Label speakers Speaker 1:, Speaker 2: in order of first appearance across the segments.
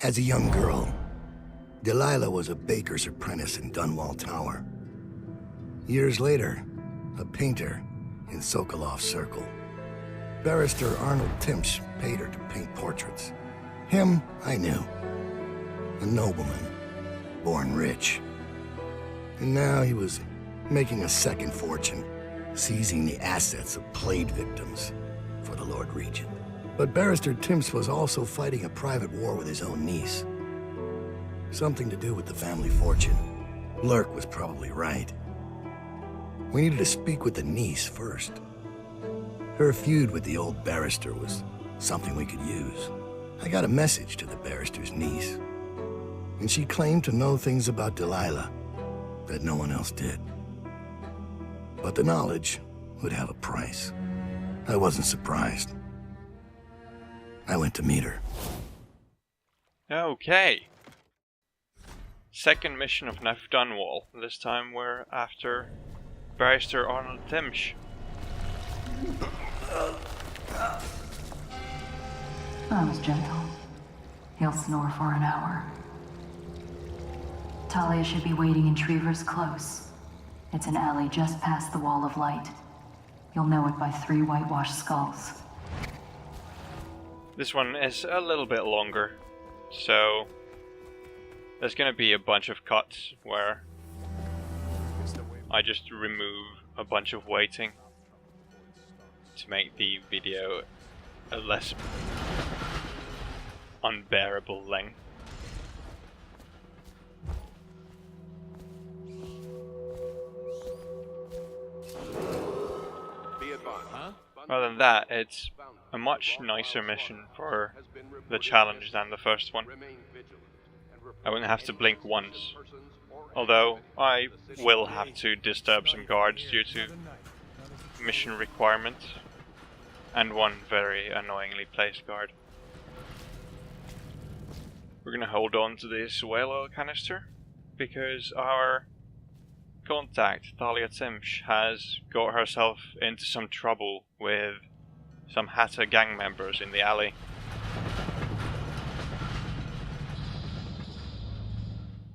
Speaker 1: As a young girl, Delilah was a baker's apprentice in Dunwall Tower. Years later, a painter in Sokolov Circle. Barrister Arnold Timsh paid her to paint portraits. Him, I knew. A nobleman, born rich. And now he was making a second fortune, seizing the assets of plague victims for the Lord Regent. But Barrister Timsh was also fighting a private war with his own niece. Something to do with the family fortune. Lurk was probably right. We needed to speak with the niece first. Her feud with the old barrister was something we could use. I got a message to the barrister's niece, and she claimed to know things about Delilah that no one else did. But the knowledge would have a price. I wasn't surprised. I went to meet her.
Speaker 2: Okay. Second mission of Neff Dunwall. This time we're after Barrister Arnold Timsh.
Speaker 3: Arm's gentle. He'll snore for an hour. Talia should be waiting in Trevor's Close. It's an alley just past the Wall of Light. You'll know it by 3 whitewashed skulls.
Speaker 2: This one is a little bit longer, so there's gonna be a bunch of cuts where I just remove a bunch of waiting to make the video a less unbearable length. Other than that, it's a much nicer mission for the challenge than the first one. I wouldn't have to blink once, although I will have to disturb some guards due to mission requirements, and one very annoyingly placed guard. We're gonna hold on to this whale oil canister, because our contact, Talia Timsh, has got herself into some trouble with some Hatter gang members in the alley.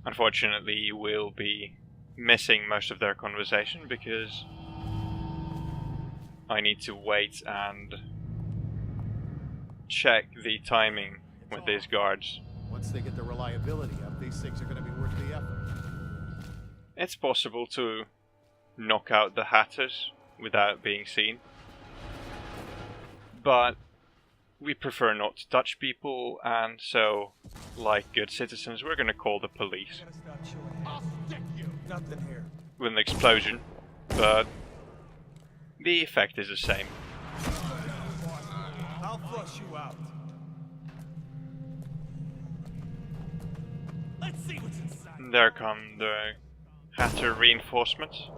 Speaker 2: Unfortunately, we'll be missing most of their conversation because I need to wait and check the timing with these guards.
Speaker 4: Once they get the reliability up, these things are going to be worth the effort.
Speaker 2: It's possible to knock out the Hatters without being seen, but we prefer not to touch people, and so, like good citizens, we're gonna call the police.
Speaker 4: I'll stick you. Nothing here.
Speaker 2: With an explosion, but the effect is the same.
Speaker 4: I'll flush you out. Let's see what's inside.
Speaker 2: And there come the Hatter reinforcements.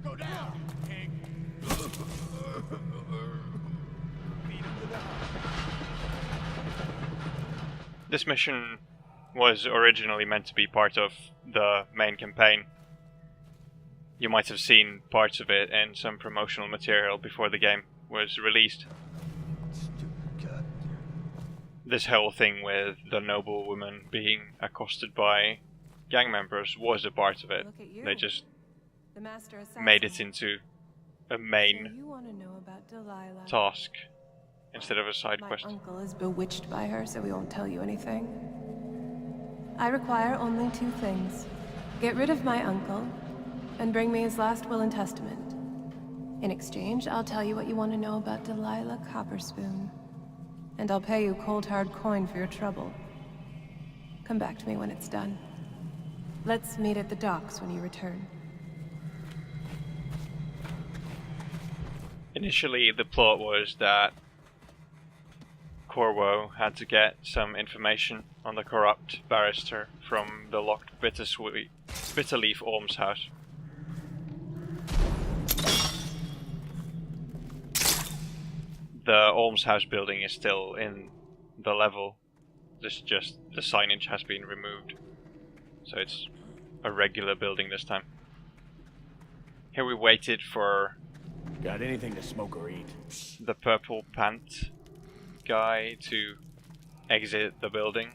Speaker 4: Go down, King.
Speaker 2: This mission was originally meant to be part of the main campaign. You might have seen parts of it in some promotional material before the game was released. This whole thing with the noble woman being accosted by gang members was a part of it. They just made it into a main task instead of a side quest.
Speaker 5: My uncle is bewitched by her, so we won't tell you anything. I require only 2 things. Get rid of my uncle, and bring me his last will and testament. In exchange, I'll tell you what you want to know about Delilah Copperspoon. And I'll pay you cold hard coin for your trouble. Come back to me when it's done. Let's meet at the docks when you return.
Speaker 2: Initially, the plot was that Corvo had to get some information on the corrupt barrister from the locked Bitterleaf almshouse. The almshouse building is still in the level. This just the signage has been removed, so it's a regular building this time. Here we waited for
Speaker 4: Got anything to smoke or eat?
Speaker 2: the purple pant guy to exit the building.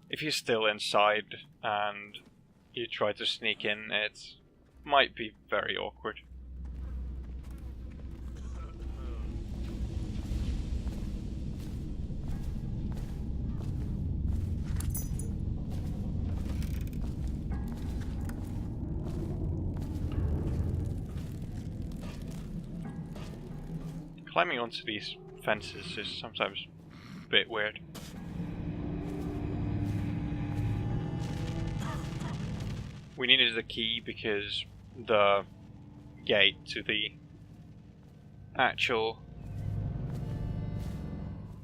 Speaker 2: If you're still inside and you try to sneak in, it might be very awkward. Climbing onto these fences is sometimes a bit weird. We needed the key because the gate to the actual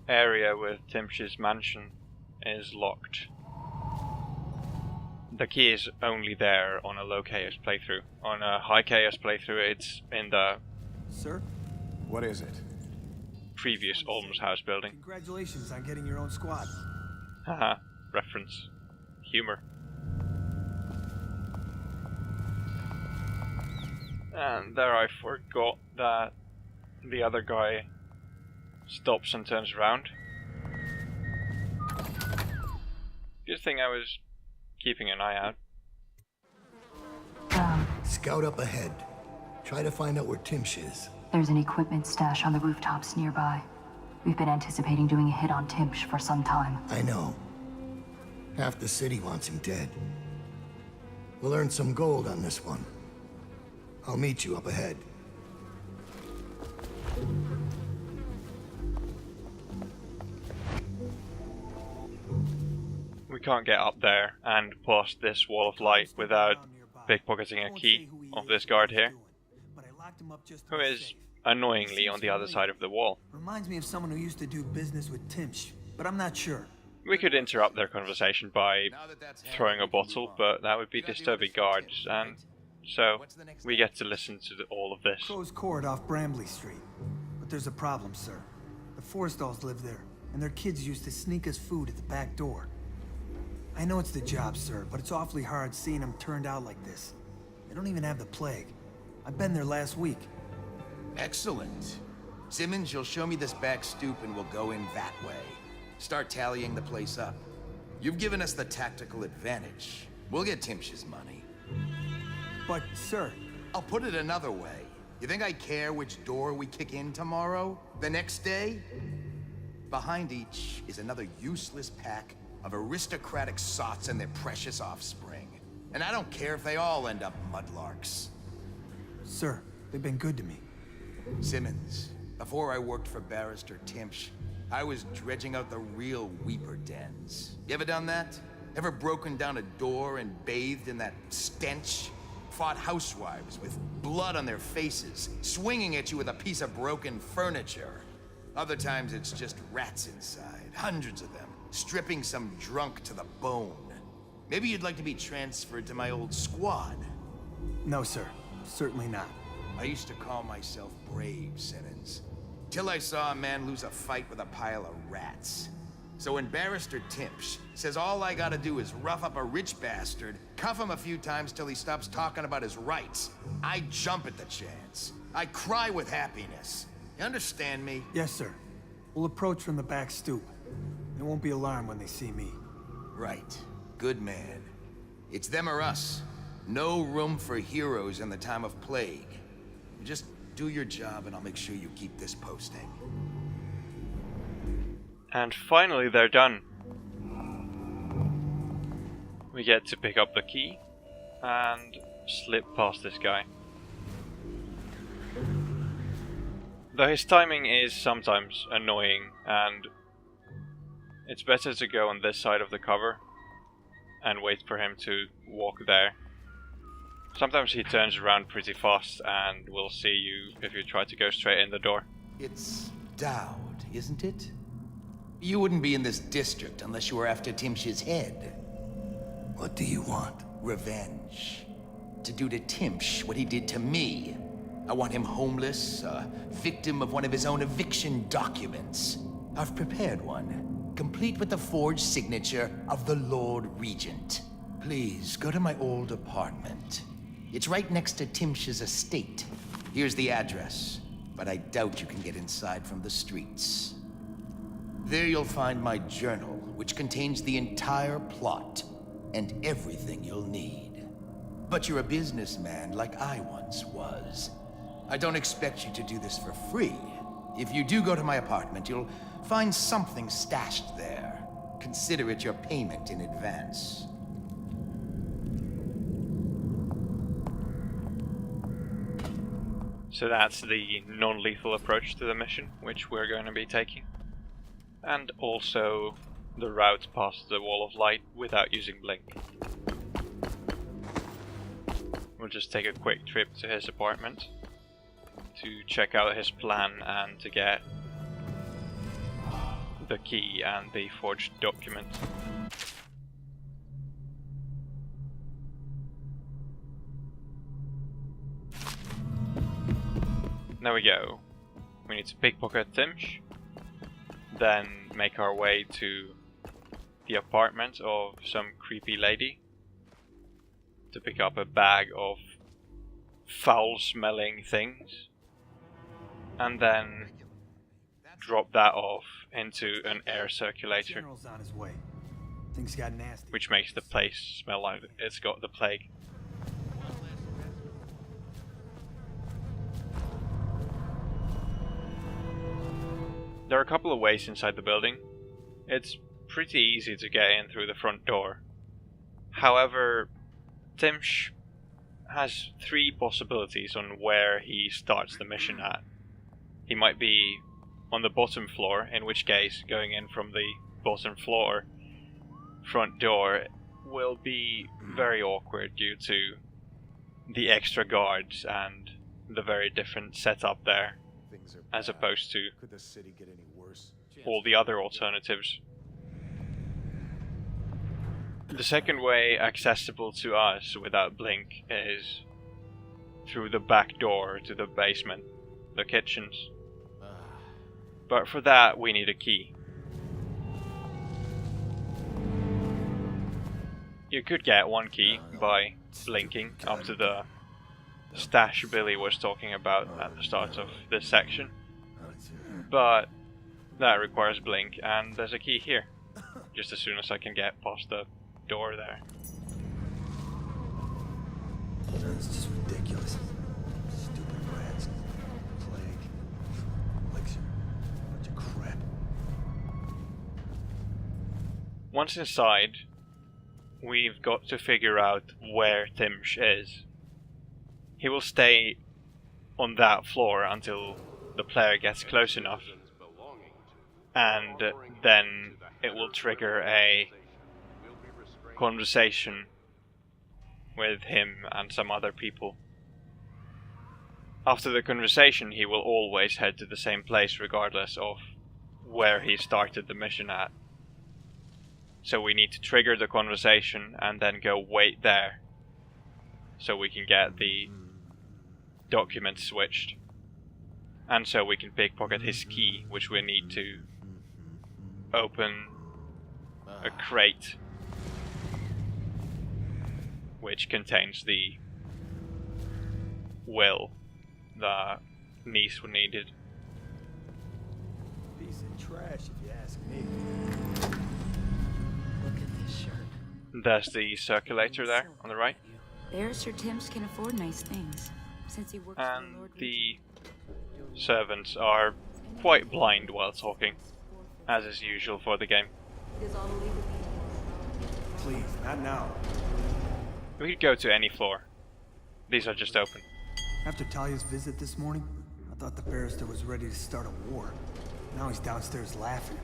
Speaker 2: area with Timsh's mansion is locked. The key is only there on a low chaos playthrough. On a high chaos playthrough, it's in the
Speaker 6: Sir?
Speaker 4: What is it?
Speaker 2: previous Olm's house building.
Speaker 6: Congratulations on getting your own squad.
Speaker 2: Haha, reference. Humor. And there I forgot that the other guy stops and turns around. Good thing I was keeping an eye out.
Speaker 1: Scout up ahead. Try to find out where Timsh is.
Speaker 3: There's an equipment stash on the rooftops nearby. We've been anticipating doing a hit on Timsh for some time.
Speaker 1: I know. Half the city wants him dead. We'll earn some gold on this one. I'll meet you up ahead.
Speaker 2: We can't get up there and past this wall of light without pickpocketing a key of this guard here, who is annoyingly on the other side of the wall.
Speaker 6: Reminds me of someone who used to do business with Timsh, but I'm not sure.
Speaker 2: We could interrupt their conversation by throwing a bottle, but that would be disturbing guards, and so we get to listen to all of this.
Speaker 6: Crow's Court off Bramley Street. But there's a problem, sir. The Forstalls live there, and their kids used to sneak us food at the back door. I know it's the job, sir, but it's awfully hard seeing them turned out like this. They don't even have the plague. I've been there last week.
Speaker 7: Excellent. Simmons, you'll show me this back stoop and we'll go in that way. Start tallying the place up. You've given us the tactical advantage. We'll get Timsh's money.
Speaker 6: But, sir...
Speaker 7: I'll put it another way. You think I care which door we kick in tomorrow? The next day? Behind each is another useless pack of aristocratic sots and their precious offspring. And I don't care if they all end up mudlarks.
Speaker 6: Sir, they've been good to me.
Speaker 7: Simmons, before I worked for Barrister Timsh, I was dredging out the real Weeper dens. You ever done that? Ever broken down a door and bathed in that stench? Fought housewives with blood on their faces, swinging at you with a piece of broken furniture. Other times it's just rats inside, hundreds of them, stripping some drunk to the bone. Maybe you'd like to be transferred to my old squad.
Speaker 6: No, sir. Certainly not.
Speaker 7: I used to call myself brave, Simmons. Till I saw a man lose a fight with a pile of rats. So when Barrister Timsh says all I gotta do is rough up a rich bastard, cuff him a few times till he stops talking about his rights, I jump at the chance. I cry with happiness. You understand me?
Speaker 6: Yes, sir. We'll approach from the back stoop. They won't be alarmed when they see me.
Speaker 7: Right. Good man. It's them or us. No room for heroes in the time of plague. Just do your job and I'll make sure you keep this posting.
Speaker 2: And finally they're done. We get to pick up the key and slip past this guy. Though his timing is sometimes annoying, and it's better to go on this side of the cover and wait for him to walk there. Sometimes he turns around pretty fast and will see you if you try to go straight in the door.
Speaker 7: It's Dowd, isn't it? You wouldn't be in this district unless you were after Timsh's head.
Speaker 1: What do you want?
Speaker 7: Revenge. To do to Timsh what he did to me. I want him homeless, a victim of one of his own eviction documents. I've prepared one, complete with the forged signature of the Lord Regent. Please, go to my old apartment. It's right next to Timsh's estate. Here's the address, but I doubt you can get inside from the streets. There you'll find my journal, which contains the entire plot and everything you'll need. But you're a businessman like I once was. I don't expect you to do this for free. If you do go to my apartment, you'll find something stashed there. Consider it your payment in advance.
Speaker 2: So that's the non-lethal approach to the mission, which we're going to be taking. And also the route past the Wall of Light without using Blink. We'll just take a quick trip to his apartment to check out his plan and to get the key and the forged document. There we go. We need to pickpocket Timsh, then make our way to the apartment of some creepy lady to pick up a bag of foul-smelling things, and then drop that off into an air circulator,
Speaker 6: General's on his way. Things got nasty.
Speaker 2: which makes the place smell like it's got the plague. There are a couple of ways inside the building. It's pretty easy to get in through the front door. However, Timsh has three possibilities on where he starts the mission at. He might be on the bottom floor, in which case going in from the bottom floor front door will be very awkward due to the extra guards and the very different setup there, as opposed to
Speaker 4: Could the city get any worse?
Speaker 2: all the other alternatives. The second way accessible to us without Blink is through the back door to the basement, the kitchens. But for that we need a key. You could get one key by blinking up to the stash Billy was talking about at the start of this section, but that requires Blink, and there's a key here, just as soon as I can get past the door there.
Speaker 6: It's just ridiculous. Stupid rats. Plague. Elixir. Bunch of crap.
Speaker 2: Once inside, we've got to figure out where Timsh is. He will stay on that floor until the player gets close enough, and then it will trigger a conversation with him and some other people. After the conversation, he will always head to the same place regardless of where he started the mission at. So we need to trigger the conversation and then go wait there so we can get the document switched. And so we can pickpocket his key, which we need to open a crate which contains the will that niece needed.
Speaker 6: Piece of trash, if you ask me.
Speaker 8: Look at this shirt.
Speaker 2: There's the circulator there on the right,
Speaker 8: Barrister Timms can afford nice things since he works for
Speaker 2: and
Speaker 8: Lord
Speaker 2: the servants are quite blind while talking, as is usual for the game.
Speaker 6: Please, not now.
Speaker 2: We could go to any floor. These are just open.
Speaker 6: After Talia's visit this morning, I thought the barrister was ready to start a war. Now he's downstairs laughing.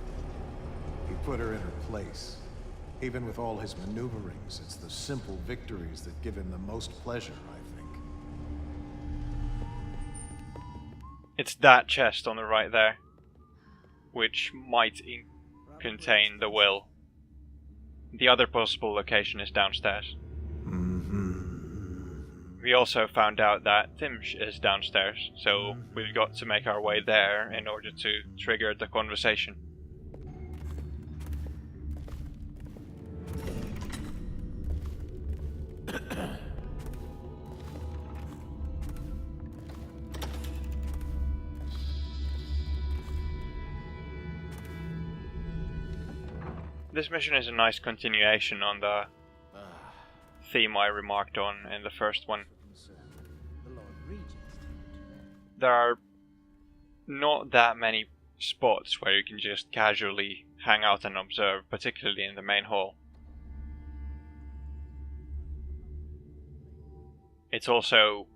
Speaker 4: He put her in her place. Even with all his maneuverings, it's the simple victories that give him the most pleasure, I think.
Speaker 2: It's that chest on the right there, which might contain the will. The other possible location is downstairs. We also found out that Timsh is downstairs, so we've got to make our way there in order to trigger the conversation. This mission is a nice continuation on the theme I remarked on in the first one. There are not that many spots where you can just casually hang out and observe, particularly in the main hall. It's also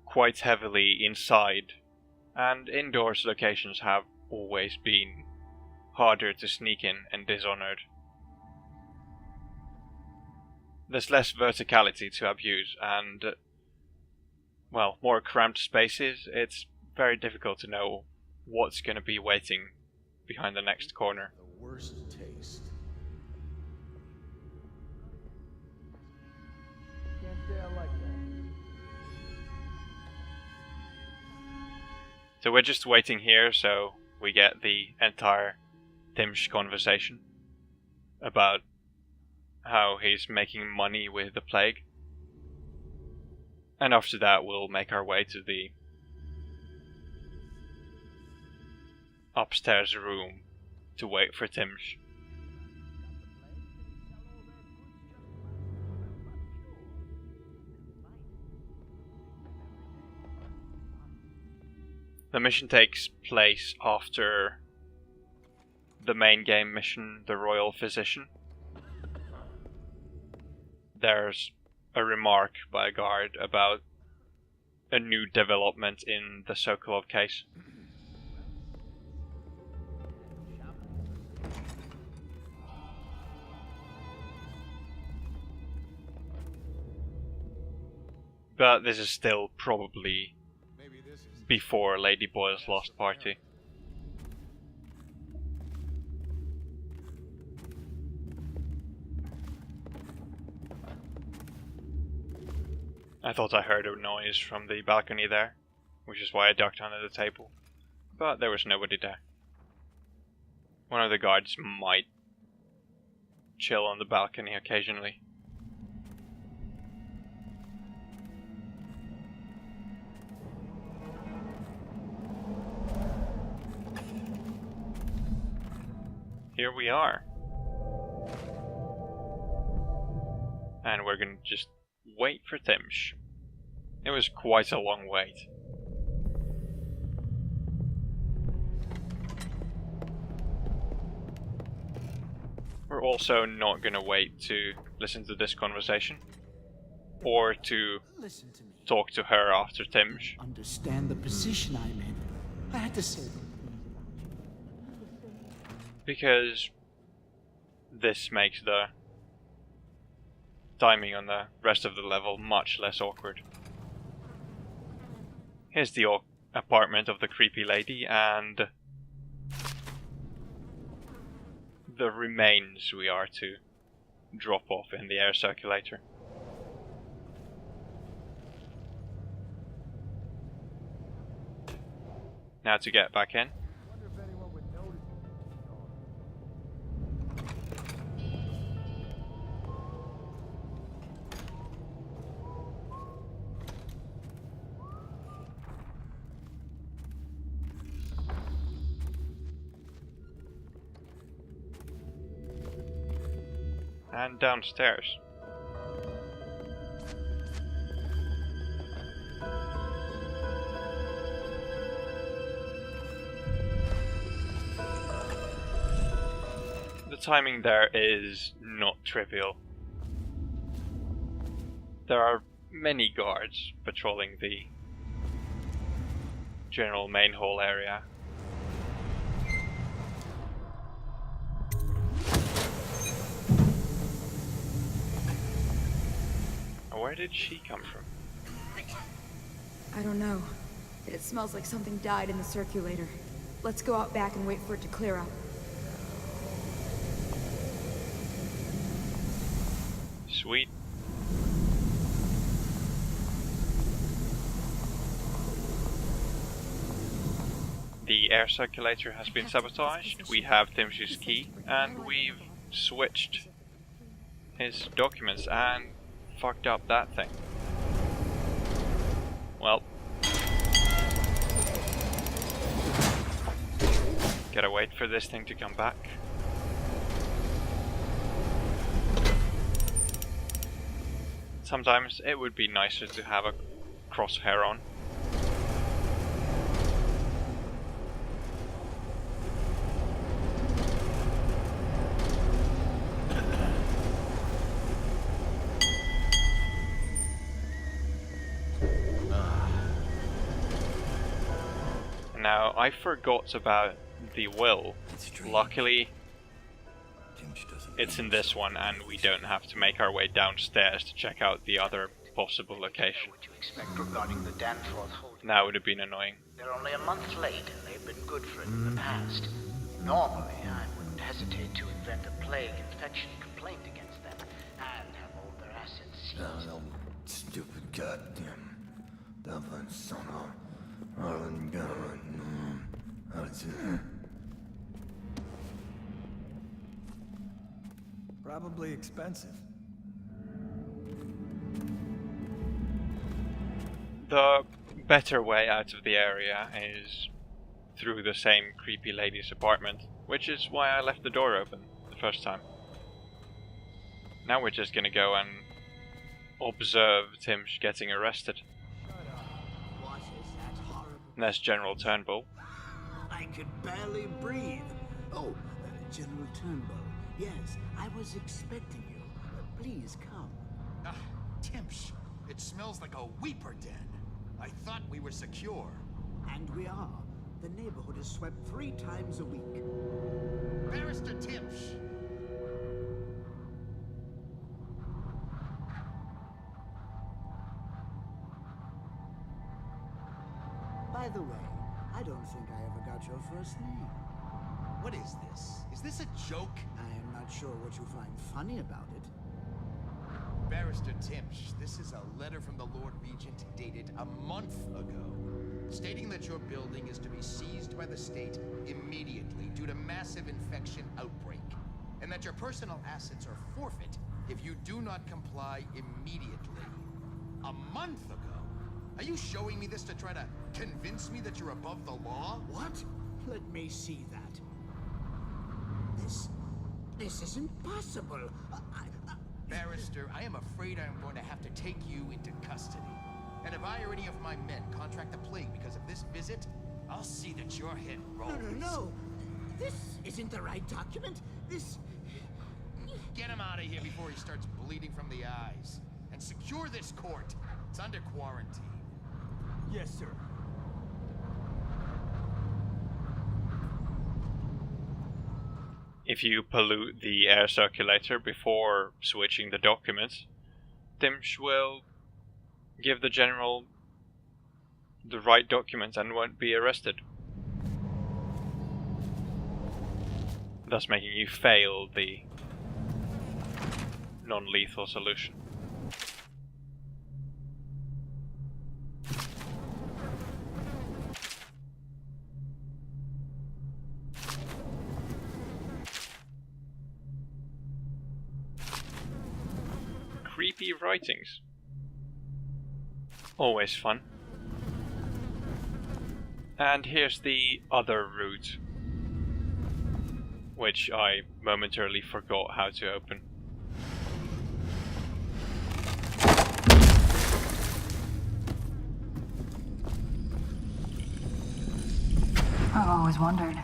Speaker 2: quite heavily inside, and indoors locations have always been harder to sneak in Dishonored. There's less verticality to abuse and, well, more cramped spaces. It's very difficult to know what's going to be waiting behind the next corner.
Speaker 4: The worst taste. Can't say I like that.
Speaker 2: So we're just waiting here so we get the entire Timsh conversation about how he's making money with the plague. And after that we'll make our way to the upstairs room to wait for Timsh. The mission takes place after the main game mission, the Royal Physician. There's a remark by a guard about a new development in the Sokolov case. But this is still probably before Lady Boyle's lost party. I thought I heard a noise from the balcony there, which is why I ducked under the table, but there was nobody there. One of the guards might chill on the balcony occasionally. Here we are. And we're gonna just wait for Timsh. It was quite a long wait. We're also not gonna wait to listen to this conversation, or to talk to her after Timsh.
Speaker 9: Understand the position I'm in. I had to say them.
Speaker 2: Because this makes the timing on the rest of the level much less awkward. Here's the apartment of the creepy lady and the remains we are to drop off in the air circulator. Now to get back in. And downstairs. The timing there is not trivial. There are many guards patrolling the general main hall area. Where did she come from?
Speaker 8: I don't know. It smells like something died in the circulator. Let's go out back and wait for it to clear up.
Speaker 2: Sweet. The air circulator has been sabotaged. We have Timsh's key, and we've switched his documents and fucked up that thing. Well, gotta wait for this thing to come back. sometimes it would be nicer to have a crosshair on. Now, I forgot about the will. Luckily, it's in this one, and we don't have to make our way downstairs to check out the other possible location.
Speaker 10: What you expect regarding the Danforth holding?
Speaker 2: That would have been annoying.
Speaker 10: They're only a month late, and they've been good for it in the past. Normally, I wouldn't hesitate to invent a plague infection complaint against them, and have all their assets seized.
Speaker 11: No, stupid goddamn Dublin son of Harlan Garland.
Speaker 6: Probably expensive.
Speaker 2: The better way out of the area is through the same creepy lady's apartment, which is why I left the door open the first time. Now we're just gonna go and observe Tim getting arrested.
Speaker 9: What is that horrible?
Speaker 2: And that's General Turnbull.
Speaker 9: I could barely breathe. Oh, General Turnbull. Yes, I was expecting you. Please come.
Speaker 7: Ah, Timsh. It smells like a weeper den. I thought we were secure.
Speaker 9: And we are. The neighborhood is swept 3 times a week.
Speaker 7: Barrister Timsh.
Speaker 9: By the way, I don't think I ever got your first name.
Speaker 7: What is this? Is this a joke?
Speaker 9: I am not sure what you find funny about it.
Speaker 7: Barrister Timsh, this is a letter from the Lord Regent dated a month ago, stating that your building is to be seized by the state immediately due to massive infection outbreak, and that your personal assets are forfeit if you do not comply immediately. A month ago? Are you showing me this to try to convince me that you're above the law?
Speaker 9: What? Let me see that. This is impossible.
Speaker 7: Barrister, I am afraid I am going to have to take you into custody. And if I or any of my men contract the plague because of this visit, I'll see that your head rolls.
Speaker 9: No. This isn't the right document.
Speaker 7: Get him out of here before he starts bleeding from the eyes. And secure this court. It's under quarantine.
Speaker 6: Yes, sir.
Speaker 2: If you pollute the air circulator before switching the documents, Timsh will give the general the right documents and won't be arrested, thus making you fail the non-lethal solution. Creepy writings. Always fun. And here's the other route, which I momentarily forgot how to open.
Speaker 3: I've always wondered,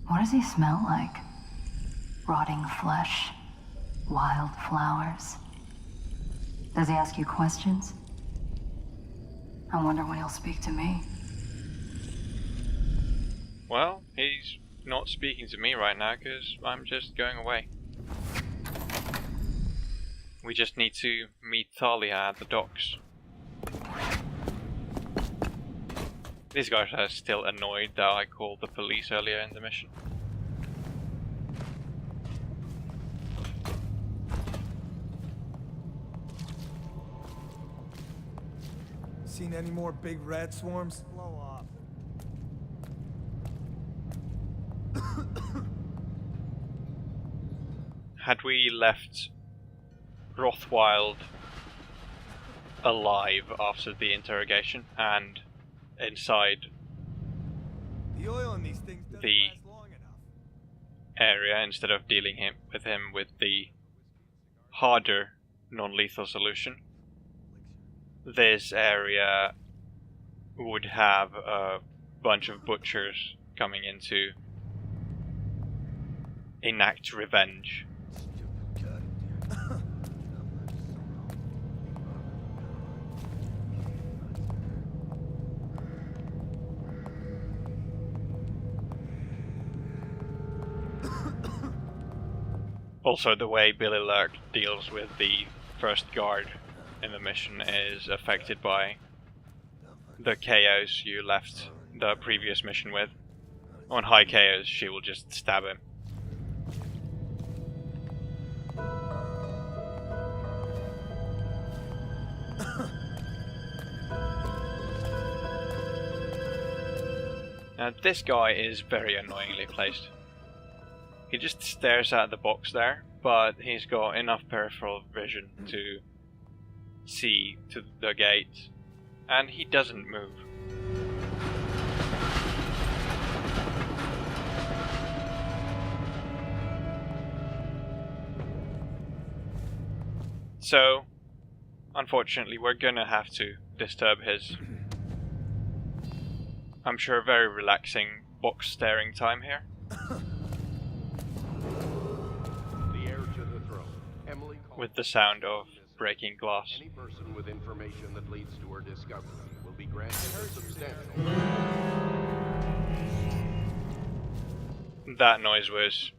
Speaker 3: what does he smell like? Rotting flesh? Wild flowers? Does he ask you questions? I wonder when he'll speak to me.
Speaker 2: Well, he's not speaking to me right now because I'm just going away. We just need to meet Thalia at the docks. These guys are still annoyed that I called the police earlier in the mission.
Speaker 6: Seen any more big rat swarms? Blow off.
Speaker 2: Had we left Rothwild alive after the interrogation and inside
Speaker 6: The oil in these things doesn't
Speaker 2: the
Speaker 6: last long enough.
Speaker 2: area instead of dealing with him with the harder non-lethal solution, this area would have a bunch of butchers coming in to enact revenge. Also, the way Billy Lurk deals with the first guard in the mission is affected by the KOs you left the previous mission with. On high KOs, she will just stab him. Now, this guy is very annoyingly placed. He just stares at the box there, but he's got enough peripheral vision to see to the gate, and he doesn't move. So, unfortunately, we're gonna have to disturb his, I'm sure, very relaxing box staring time here. With the sound of breaking glass.
Speaker 12: Any person with information that leads to her discovery will be granted a substantial.
Speaker 2: That noise was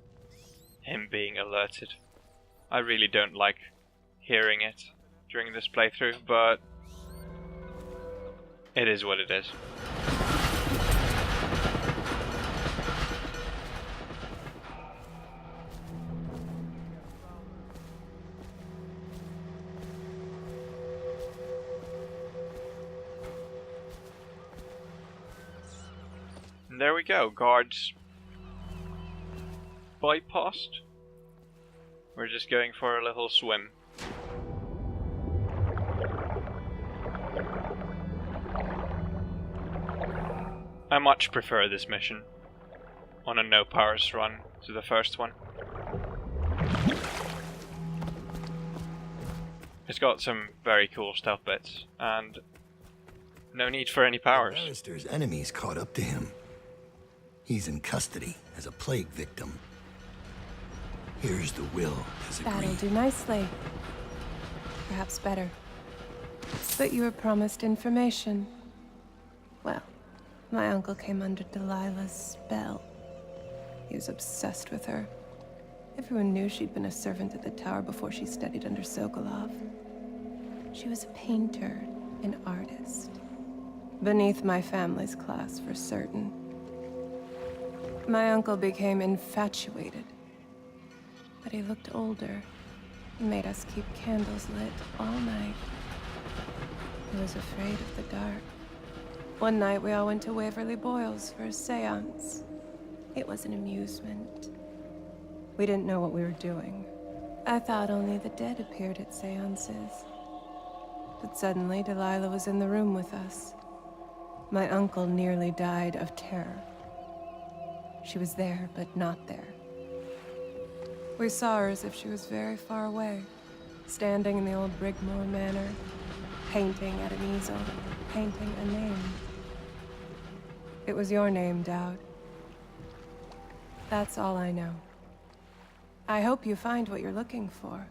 Speaker 2: him being alerted. I really don't like hearing it during this playthrough, but it is what it is. There we go, guards bypassed. We're just going for a little swim. I much prefer this mission on a no powers run to the first one. It's got some very cool stealth bits and no need for any powers.
Speaker 1: Barrister's enemies caught up to him. He's in custody as a plague victim. Here's the will as agreed.
Speaker 5: That'll do nicely. Perhaps better. But you were promised information. Well, my uncle came under Delilah's spell. He was obsessed with her. Everyone knew she'd been a servant at the tower before she studied under Sokolov. She was a painter, an artist. Beneath my family's class, for certain. My uncle became infatuated. But he looked older. He made us keep candles lit all night. He was afraid of the dark. One night we all went to Waverly Boyle's for a seance. It was an amusement. We didn't know what we were doing. I thought only the dead appeared at seances. But suddenly Delilah was in the room with us. My uncle nearly died of terror. She was there, but not there. We saw her as if she was very far away, standing in the old Brigmore Manor, painting at an easel, painting a name. It was your name, Dowd. That's all I know. I hope you find what you're looking for.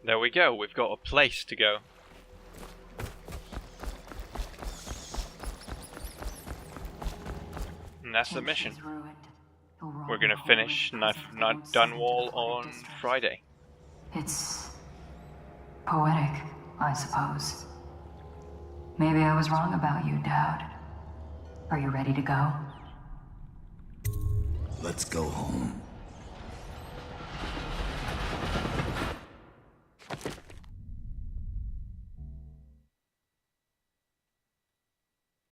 Speaker 2: There we go, we've got a place to go. And that's the mission. We're gonna finish Dunwall on Friday.
Speaker 3: It's poetic, I suppose. Maybe I was wrong about you, Dowd. Are you ready to go?
Speaker 1: Let's go home.